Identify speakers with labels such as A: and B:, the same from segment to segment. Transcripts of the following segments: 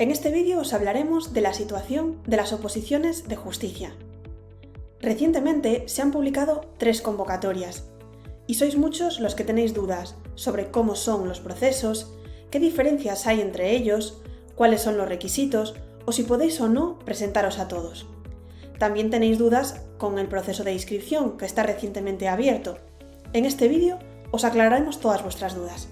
A: En este vídeo os hablaremos de la situación de las oposiciones de justicia. Recientemente se han publicado 3 convocatorias y sois muchos los que tenéis dudas sobre cómo son los procesos, qué diferencias hay entre ellos, cuáles son los requisitos o si podéis o no presentaros a todos. También tenéis dudas con el proceso de inscripción que está recientemente abierto. En este vídeo os aclararemos todas vuestras dudas.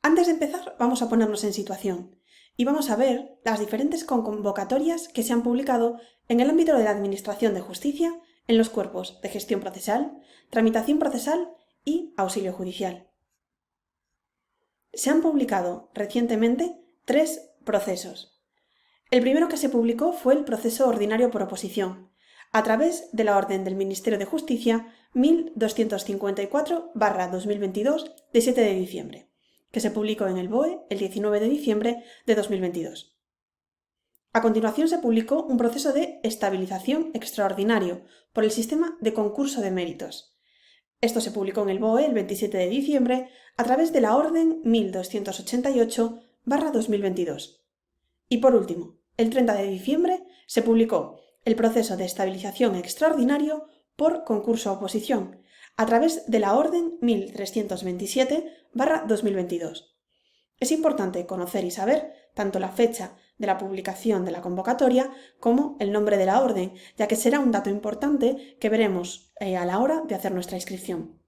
A: Antes de empezar, vamos a ponernos en situación y vamos a ver las diferentes convocatorias que se han publicado en el ámbito de la Administración de Justicia en los cuerpos de gestión procesal, tramitación procesal y auxilio judicial. Se han publicado recientemente 3 procesos. El primero que se publicó fue el proceso ordinario por oposición, a través de la orden del Ministerio de Justicia 1254/2022 de 7 de diciembre. Que se publicó en el BOE el 19 de diciembre de 2022. A continuación se publicó un proceso de estabilización extraordinario por el sistema de concurso de méritos. Esto se publicó en el BOE el 27 de diciembre a través de la orden 1288/2022. Y por último, el 30 de diciembre se publicó el proceso de estabilización extraordinario por concurso a oposición, a través de la orden 1327/2022. Es importante conocer y saber tanto la fecha de la publicación de la convocatoria como el nombre de la orden, ya que será un dato importante que veremos a la hora de hacer nuestra inscripción.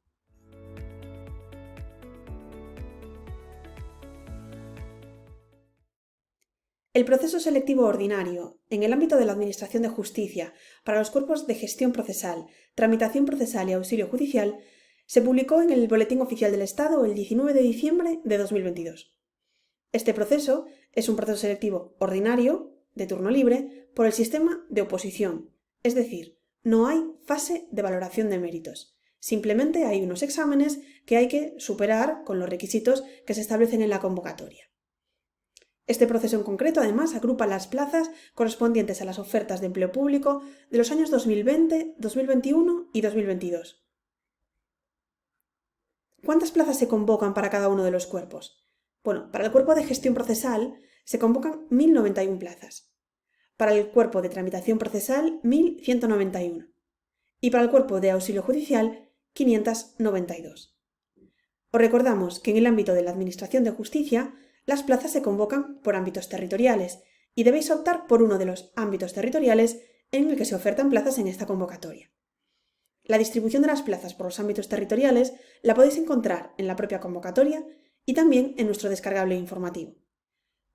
A: El proceso selectivo ordinario en el ámbito de la Administración de Justicia para los cuerpos de gestión procesal, tramitación procesal y auxilio judicial se publicó en el Boletín Oficial del Estado el 19 de diciembre de 2022. Este proceso es un proceso selectivo ordinario, de turno libre, por el sistema de oposición, es decir, no hay fase de valoración de méritos. Simplemente hay unos exámenes que hay que superar con los requisitos que se establecen en la convocatoria. Este proceso en concreto, además, agrupa las plazas correspondientes a las ofertas de empleo público de los años 2020, 2021 y 2022. ¿Cuántas plazas se convocan para cada uno de los cuerpos? Bueno, para el cuerpo de gestión procesal se convocan 1.091 plazas. Para el cuerpo de tramitación procesal, 1.191. Y para el cuerpo de auxilio judicial, 592. Os recordamos que en el ámbito de la Administración de Justicia, las plazas se convocan por ámbitos territoriales y debéis optar por uno de los ámbitos territoriales en el que se ofertan plazas en esta convocatoria. La distribución de las plazas por los ámbitos territoriales la podéis encontrar en la propia convocatoria y también en nuestro descargable informativo.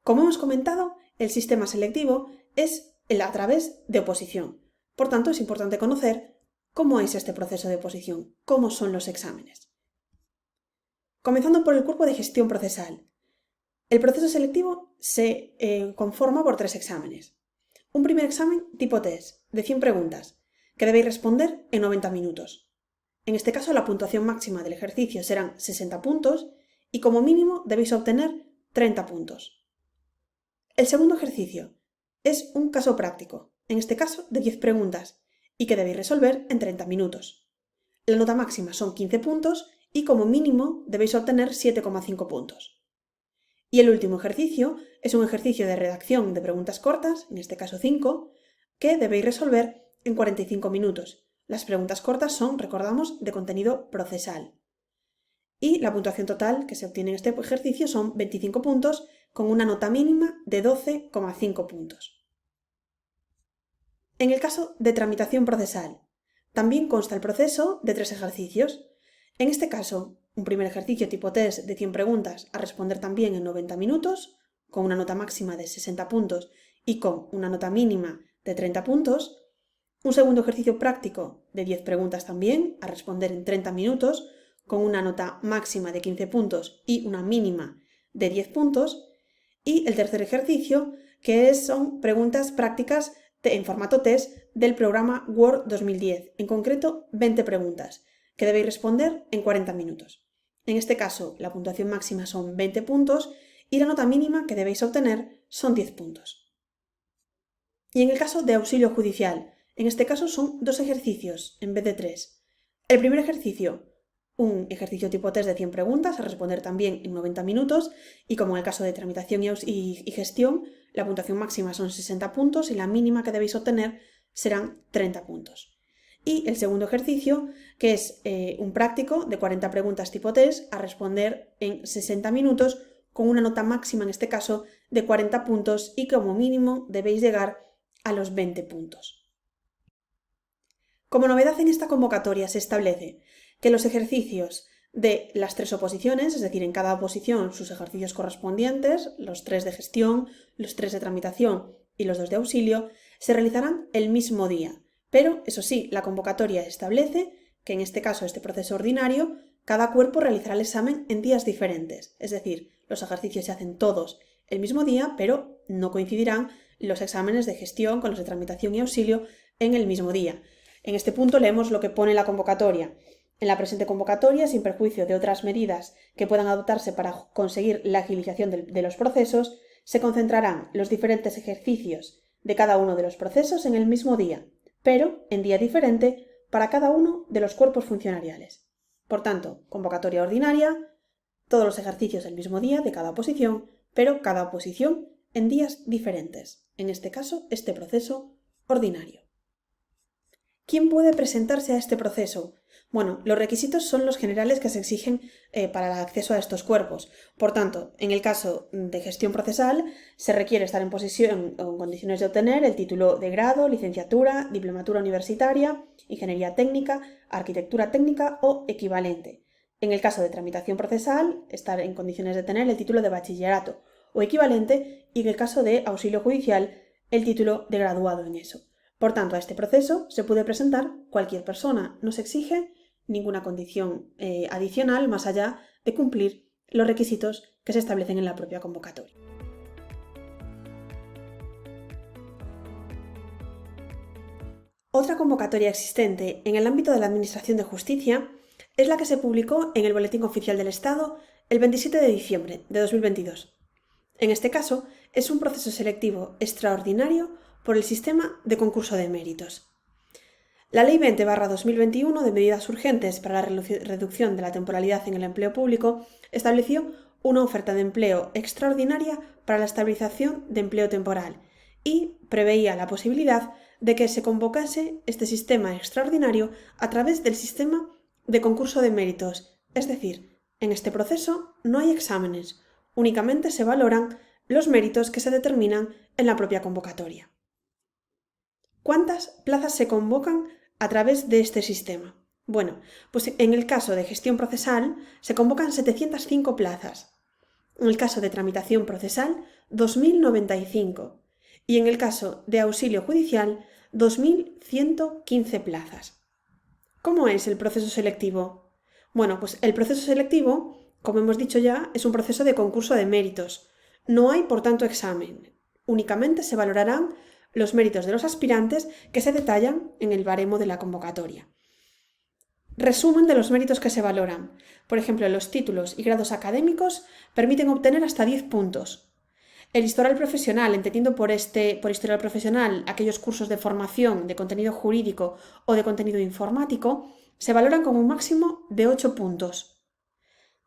A: Como hemos comentado, el sistema selectivo es a través de oposición. Por tanto, es importante conocer cómo es este proceso de oposición, cómo son los exámenes. Comenzando por el cuerpo de gestión procesal. El proceso selectivo se conforma por 3 exámenes. Un primer examen tipo test, de 100 preguntas, que debéis responder en 90 minutos. En este caso, la puntuación máxima del ejercicio serán 60 puntos y como mínimo debéis obtener 30 puntos. El segundo ejercicio es un caso práctico, en este caso de 10 preguntas, y que debéis resolver en 30 minutos. La nota máxima son 15 puntos y como mínimo debéis obtener 7,5 puntos. Y el último ejercicio es un ejercicio de redacción de preguntas cortas, en este caso 5, que debéis resolver en 45 minutos. Las preguntas cortas son, recordamos, de contenido procesal. Y la puntuación total que se obtiene en este ejercicio son 25 puntos con una nota mínima de 12,5 puntos. En el caso de tramitación procesal, también consta el proceso de 3 ejercicios. En este caso, un primer ejercicio tipo test de 100 preguntas a responder también en 90 minutos, con una nota máxima de 60 puntos y con una nota mínima de 30 puntos. Un segundo ejercicio práctico de 10 preguntas también a responder en 30 minutos, con una nota máxima de 15 puntos y una mínima de 10 puntos. Y el tercer ejercicio, que son preguntas prácticas en formato test del programa Word 2010, en concreto 20 preguntas, que debéis responder en 40 minutos. En este caso, la puntuación máxima son 20 puntos y la nota mínima que debéis obtener son 10 puntos. Y en el caso de auxilio judicial, en este caso son 2 ejercicios en vez de 3. El primer ejercicio, un ejercicio tipo test de 100 preguntas a responder también en 90 minutos y como en el caso de tramitación y gestión, la puntuación máxima son 60 puntos y la mínima que debéis obtener serán 30 puntos. Y el segundo ejercicio, que es un práctico de 40 preguntas tipo test a responder en 60 minutos con una nota máxima, en este caso, de 40 puntos y como mínimo debéis llegar a los 20 puntos. Como novedad en esta convocatoria se establece que los ejercicios de las 3 oposiciones, es decir, en cada oposición sus ejercicios correspondientes, los 3 de gestión, los 3 de tramitación y los 2 de auxilio, se realizarán el mismo día. Pero, eso sí, la convocatoria establece que en este caso, este proceso ordinario, cada cuerpo realizará el examen en días diferentes. Es decir, los ejercicios se hacen todos el mismo día, pero no coincidirán los exámenes de gestión con los de tramitación y auxilio en el mismo día. En este punto leemos lo que pone la convocatoria. En la presente convocatoria, sin perjuicio de otras medidas que puedan adoptarse para conseguir la agilización de los procesos, se concentrarán los diferentes ejercicios de cada uno de los procesos en el mismo día, pero en día diferente para cada uno de los cuerpos funcionariales. Por tanto, convocatoria ordinaria, todos los ejercicios el mismo día de cada oposición, pero cada oposición en días diferentes. En este caso, este proceso ordinario. ¿Quién puede presentarse a este proceso? Bueno, los requisitos son los generales que se exigen para el acceso a estos cuerpos. Por tanto, en el caso de gestión procesal, se requiere estar en posesión o en condiciones de obtener el título de grado, licenciatura, diplomatura universitaria, ingeniería técnica, arquitectura técnica o equivalente. En el caso de tramitación procesal, estar en condiciones de tener el título de bachillerato o equivalente, y en el caso de auxilio judicial, el título de graduado en eso. Por tanto, a este proceso se puede presentar cualquier persona. No se exige ninguna condición adicional más allá de cumplir los requisitos que se establecen en la propia convocatoria. Otra convocatoria existente en el ámbito de la Administración de Justicia es la que se publicó en el Boletín Oficial del Estado el 27 de diciembre de 2022. En este caso, es un proceso selectivo extraordinario por el sistema de concurso de méritos. La Ley 20/2021 de medidas urgentes para la reducción de la temporalidad en el empleo público estableció una oferta de empleo extraordinaria para la estabilización de empleo temporal y preveía la posibilidad de que se convocase este sistema extraordinario a través del sistema de concurso de méritos. Es decir, en este proceso no hay exámenes, únicamente se valoran los méritos que se determinan en la propia convocatoria. ¿Cuántas plazas se convocan a través de este sistema? Bueno, pues en el caso de gestión procesal se convocan 705 plazas, en el caso de tramitación procesal 2.095 y en el caso de auxilio judicial 2.115 plazas. ¿Cómo es el proceso selectivo? Bueno, pues el proceso selectivo, como hemos dicho ya, es un proceso de concurso de méritos. No hay, por tanto, examen. Únicamente se valorarán los méritos de los aspirantes que se detallan en el baremo de la convocatoria. Resumen de los méritos que se valoran. Por ejemplo, los títulos y grados académicos permiten obtener hasta 10 puntos. El historial profesional, entendiendo por historial profesional aquellos cursos de formación de contenido jurídico o de contenido informático, se valoran con un máximo de 8 puntos.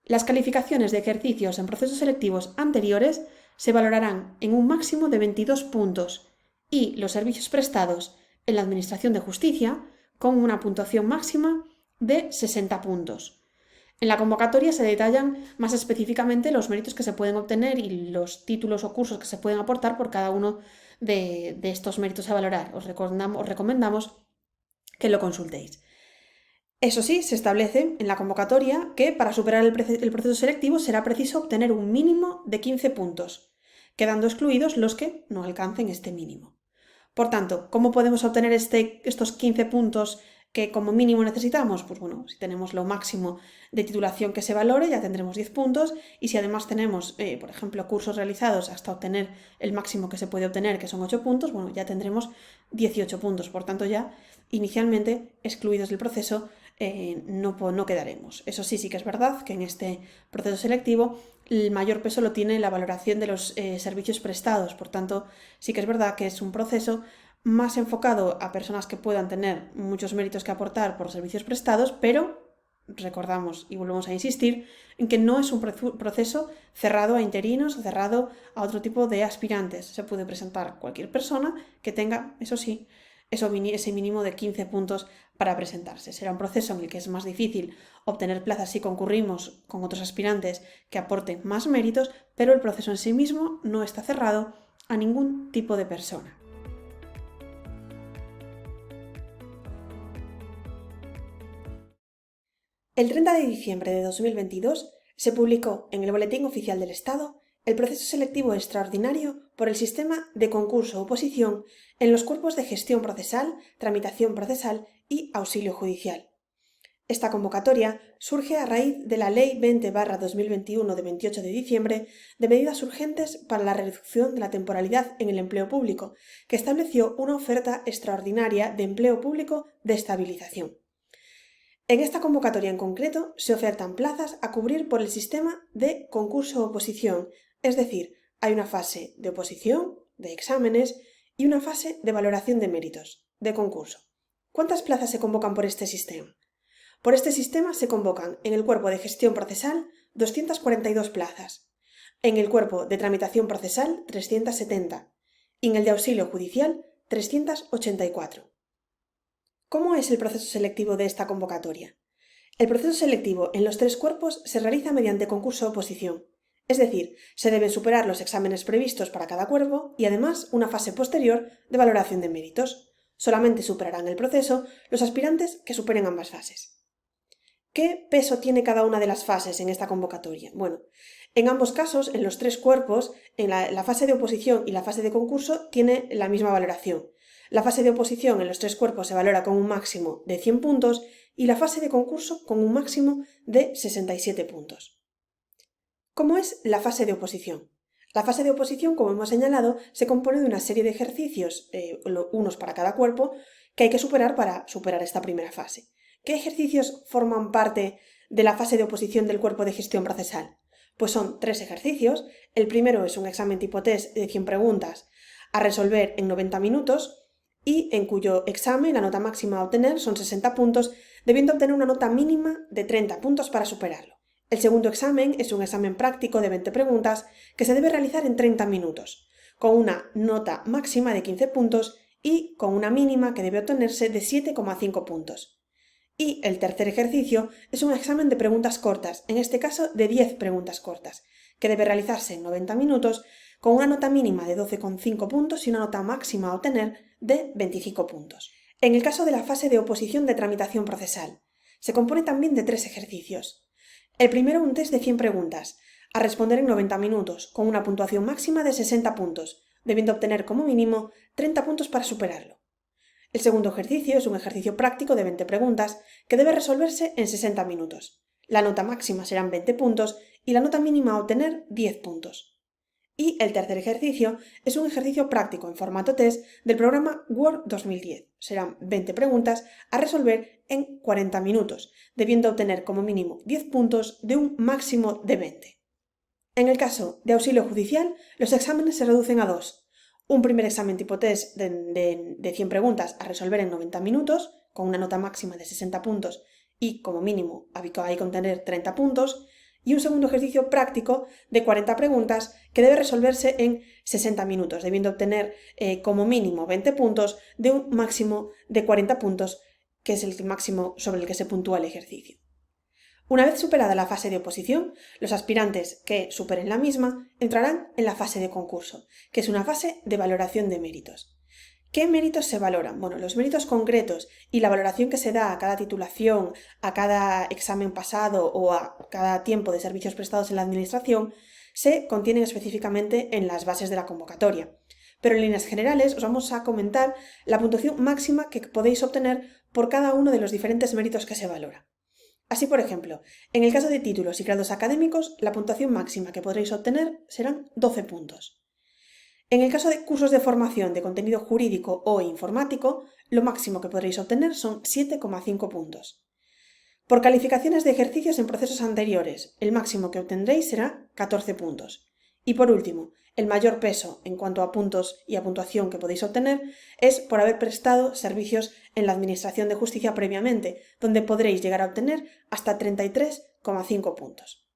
A: Las calificaciones de ejercicios en procesos selectivos anteriores se valorarán en un máximo de 22 puntos y los servicios prestados en la Administración de Justicia con una puntuación máxima de 60 puntos. En la convocatoria se detallan más específicamente los méritos que se pueden obtener y los títulos o cursos que se pueden aportar por cada uno de estos méritos a valorar. Os recomendamos que lo consultéis. Eso sí, se establece en la convocatoria que para superar el proceso selectivo será preciso obtener un mínimo de 15 puntos, quedando excluidos los que no alcancen este mínimo. Por tanto, ¿cómo podemos obtener estos 15 puntos que como mínimo necesitamos? Pues bueno, si tenemos lo máximo de titulación que se valore, ya tendremos 10 puntos, y si además tenemos, por ejemplo, cursos realizados hasta obtener el máximo que se puede obtener, que son 8 puntos, bueno, ya tendremos 18 puntos. Por tanto, ya inicialmente excluidos del proceso no quedaremos. Eso sí que es verdad que en este proceso selectivo el mayor peso lo tiene la valoración de los servicios prestados. Por tanto, sí que es verdad que es un proceso más enfocado a personas que puedan tener muchos méritos que aportar por servicios prestados, pero recordamos y volvemos a insistir en que no es un proceso cerrado a interinos o cerrado a otro tipo de aspirantes. Se puede presentar cualquier persona que tenga, eso sí, ese mínimo de 15 puntos para presentarse. Será un proceso en el que es más difícil obtener plazas si concurrimos con otros aspirantes que aporten más méritos, pero el proceso en sí mismo no está cerrado a ningún tipo de persona. El 30 de diciembre de 2022 se publicó en el Boletín Oficial del Estado el proceso selectivo extraordinario por el sistema de concurso-oposición en los cuerpos de gestión procesal, tramitación procesal y auxilio judicial. Esta convocatoria surge a raíz de la Ley 20/2021 de 28 de diciembre de medidas urgentes para la reducción de la temporalidad en el empleo público, que estableció una oferta extraordinaria de empleo público de estabilización. En esta convocatoria en concreto se ofertan plazas a cubrir por el sistema de concurso-oposición, es decir, hay una fase de oposición, de exámenes, y una fase de valoración de méritos, de concurso. ¿Cuántas plazas se convocan por este sistema? Por este sistema se convocan en el cuerpo de gestión procesal 242 plazas, en el cuerpo de tramitación procesal 370 y en el de auxilio judicial 384. ¿Cómo es el proceso selectivo de esta convocatoria? El proceso selectivo en los tres cuerpos se realiza mediante concurso-oposición, es decir, se deben superar los exámenes previstos para cada cuerpo y además una fase posterior de valoración de méritos. Solamente superarán el proceso los aspirantes que superen ambas fases. ¿Qué peso tiene cada una de las fases en esta convocatoria? Bueno, en ambos casos, en los tres cuerpos, en la fase de oposición y la fase de concurso, tiene la misma valoración. La fase de oposición en los tres cuerpos se valora con un máximo de 100 puntos y la fase de concurso con un máximo de 67 puntos. ¿Cómo es la fase de oposición? La fase de oposición, como hemos señalado, se compone de una serie de ejercicios, unos para cada cuerpo, que hay que superar para superar esta primera fase. ¿Qué ejercicios forman parte de la fase de oposición del cuerpo de gestión procesal? Pues son 3 ejercicios. El primero es un examen tipo test de 100 preguntas a resolver en 90 minutos y en cuyo examen la nota máxima a obtener son 60 puntos, debiendo obtener una nota mínima de 30 puntos para superarlo. El segundo examen es un examen práctico de 20 preguntas que se debe realizar en 30 minutos, con una nota máxima de 15 puntos y con una mínima que debe obtenerse de 7,5 puntos. Y el tercer ejercicio es un examen de preguntas cortas, en este caso de 10 preguntas cortas, que debe realizarse en 90 minutos con una nota mínima de 12,5 puntos y una nota máxima a obtener de 25 puntos. En el caso de la fase de oposición de tramitación procesal, se compone también de 3 ejercicios. El primero, un test de 100 preguntas, a responder en 90 minutos, con una puntuación máxima de 60 puntos, debiendo obtener como mínimo 30 puntos para superarlo. El segundo ejercicio es un ejercicio práctico de 20 preguntas que debe resolverse en 60 minutos. La nota máxima serán 20 puntos y la nota mínima a obtener 10 puntos. Y el tercer ejercicio es un ejercicio práctico en formato test del programa Word 2010. Serán 20 preguntas a resolver en 40 minutos, debiendo obtener como mínimo 10 puntos de un máximo de 20. En el caso de auxilio judicial, los exámenes se reducen a 2. Un primer examen tipo test de 100 preguntas a resolver en 90 minutos, con una nota máxima de 60 puntos y como mínimo hay que obtener 30 puntos, y un segundo ejercicio práctico de 40 preguntas que debe resolverse en 60 minutos, debiendo obtener como mínimo 20 puntos de un máximo de 40 puntos, que es el máximo sobre el que se puntúa el ejercicio. Una vez superada la fase de oposición, los aspirantes que superen la misma entrarán en la fase de concurso, que es una fase de valoración de méritos. ¿Qué méritos se valoran? Bueno, los méritos concretos y la valoración que se da a cada titulación, a cada examen pasado o a cada tiempo de servicios prestados en la administración se contienen específicamente en las bases de la convocatoria. Pero en líneas generales os vamos a comentar la puntuación máxima que podéis obtener por cada uno de los diferentes méritos que se valora. Así, por ejemplo, en el caso de títulos y grados académicos, la puntuación máxima que podréis obtener serán 12 puntos. En el caso de cursos de formación de contenido jurídico o informático, lo máximo que podréis obtener son 7,5 puntos. Por calificaciones de ejercicios en procesos anteriores, el máximo que obtendréis será 14 puntos. Y por último, el mayor peso en cuanto a puntos y a puntuación que podéis obtener es por haber prestado servicios en la Administración de Justicia previamente, donde podréis llegar a obtener hasta 33,5 puntos.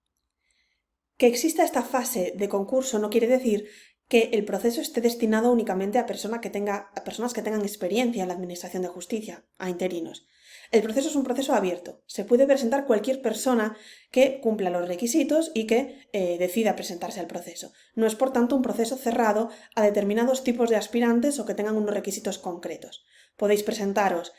A: Que exista esta fase de concurso no quiere decir que el proceso esté destinado únicamente a personas que tengan experiencia en la Administración de Justicia, a interinos. El proceso es un proceso abierto. Se puede presentar cualquier persona que cumpla los requisitos y que decida presentarse al proceso. No es, por tanto, un proceso cerrado a determinados tipos de aspirantes o que tengan unos requisitos concretos. Podéis presentaros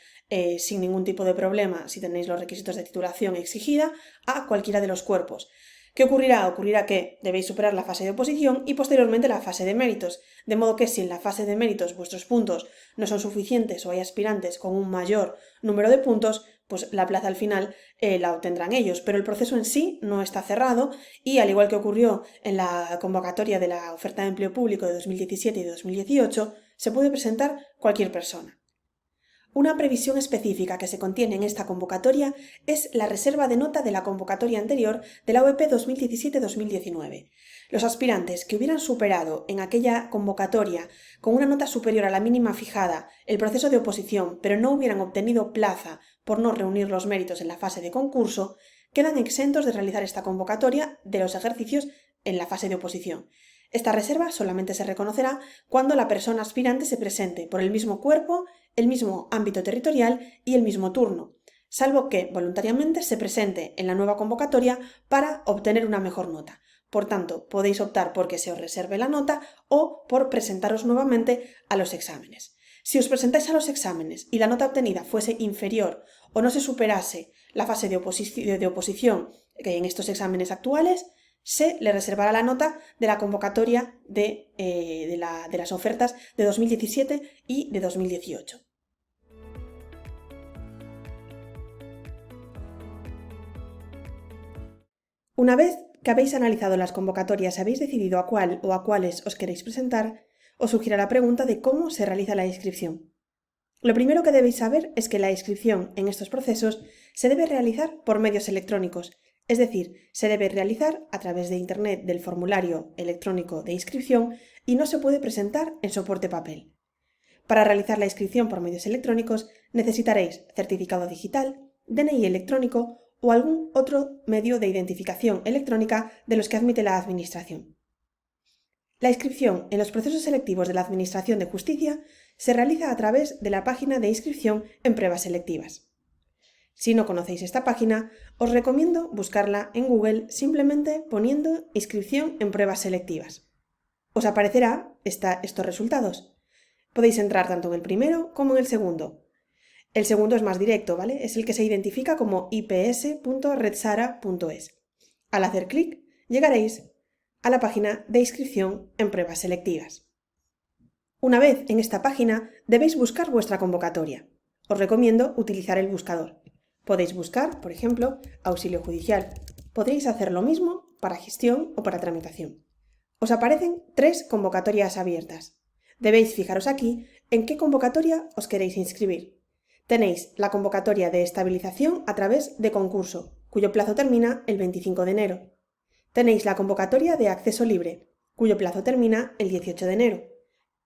A: sin ningún tipo de problema, si tenéis los requisitos de titulación exigida, a cualquiera de los cuerpos. ¿Qué ocurrirá? Ocurrirá que debéis superar la fase de oposición y posteriormente la fase de méritos, de modo que si en la fase de méritos vuestros puntos no son suficientes o hay aspirantes con un mayor número de puntos, pues la plaza al final la obtendrán ellos, pero el proceso en sí no está cerrado y, al igual que ocurrió en la convocatoria de la oferta de empleo público de 2017 y 2018, se puede presentar cualquier persona. Una previsión específica que se contiene en esta convocatoria es la reserva de nota de la convocatoria anterior de la OEP 2017-2019. Los aspirantes que hubieran superado en aquella convocatoria con una nota superior a la mínima fijada el proceso de oposición, pero no hubieran obtenido plaza por no reunir los méritos en la fase de concurso, quedan exentos de realizar esta convocatoria de los ejercicios en la fase de oposición. Esta reserva solamente se reconocerá cuando la persona aspirante se presente por el mismo cuerpo, el mismo ámbito territorial y el mismo turno, salvo que voluntariamente se presente en la nueva convocatoria para obtener una mejor nota. Por tanto, podéis optar por que se os reserve la nota o por presentaros nuevamente a los exámenes. Si os presentáis a los exámenes y la nota obtenida fuese inferior o no se superase la fase de oposición que hay en estos exámenes actuales, se le reservará la nota de la convocatoria de las ofertas de 2017 y de 2018. Una vez que habéis analizado las convocatorias y habéis decidido a cuál o a cuáles os queréis presentar, os surgirá la pregunta de cómo se realiza la inscripción. Lo primero que debéis saber es que la inscripción en estos procesos se debe realizar por medios electrónicos, es decir, se debe realizar a través de Internet del formulario electrónico de inscripción y no se puede presentar en soporte papel. Para realizar la inscripción por medios electrónicos necesitaréis certificado digital, DNI electrónico o algún otro medio de identificación electrónica de los que admite la Administración. La inscripción en los procesos selectivos de la Administración de Justicia se realiza a través de la página de inscripción en pruebas selectivas. Si no conocéis esta página, os recomiendo buscarla en Google simplemente poniendo inscripción en pruebas selectivas. Os aparecerá estos resultados. Podéis entrar tanto en el primero como en el segundo. El segundo es más directo, ¿vale? Es el que se identifica como ips.redsara.es. Al hacer clic, llegaréis a la página de inscripción en pruebas selectivas. Una vez en esta página, debéis buscar vuestra convocatoria. Os recomiendo utilizar el buscador. Podéis buscar, por ejemplo, auxilio judicial. Podréis hacer lo mismo para gestión o para tramitación. Os aparecen 3 convocatorias abiertas. Debéis fijaros aquí en qué convocatoria os queréis inscribir. Tenéis la convocatoria de estabilización a través de concurso, cuyo plazo termina el 25 de enero. Tenéis la convocatoria de acceso libre, cuyo plazo termina el 18 de enero.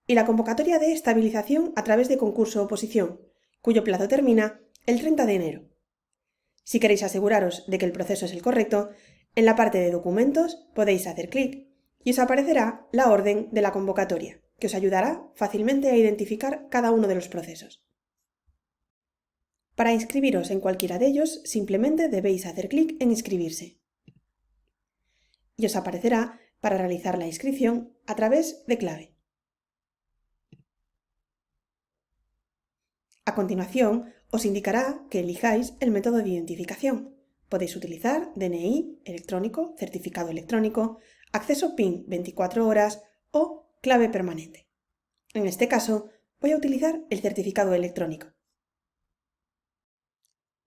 A: Y la convocatoria de estabilización a través de concurso oposición, cuyo plazo termina el 30 de enero. Si queréis aseguraros de que el proceso es el correcto, en la parte de documentos podéis hacer clic y os aparecerá la orden de la convocatoria, que os ayudará fácilmente a identificar cada uno de los procesos. Para inscribiros en cualquiera de ellos, simplemente debéis hacer clic en inscribirse. Y os aparecerá para realizar la inscripción a través de clave. A continuación, os indicará que elijáis el método de identificación. Podéis utilizar DNI electrónico, certificado electrónico, acceso PIN 24 horas o clave permanente. En este caso, voy a utilizar el certificado electrónico.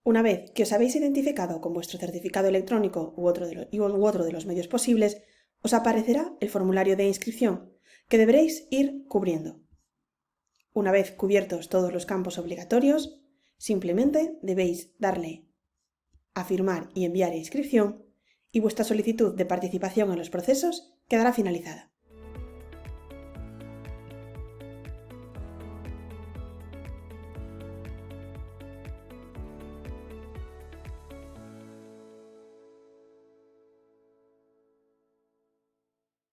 A: Una vez que os habéis identificado con vuestro certificado electrónico u otro de los medios posibles, os aparecerá el formulario de inscripción, que deberéis ir cubriendo. Una vez cubiertos todos los campos obligatorios, simplemente debéis darle a firmar y enviar inscripción y vuestra solicitud de participación en los procesos quedará finalizada.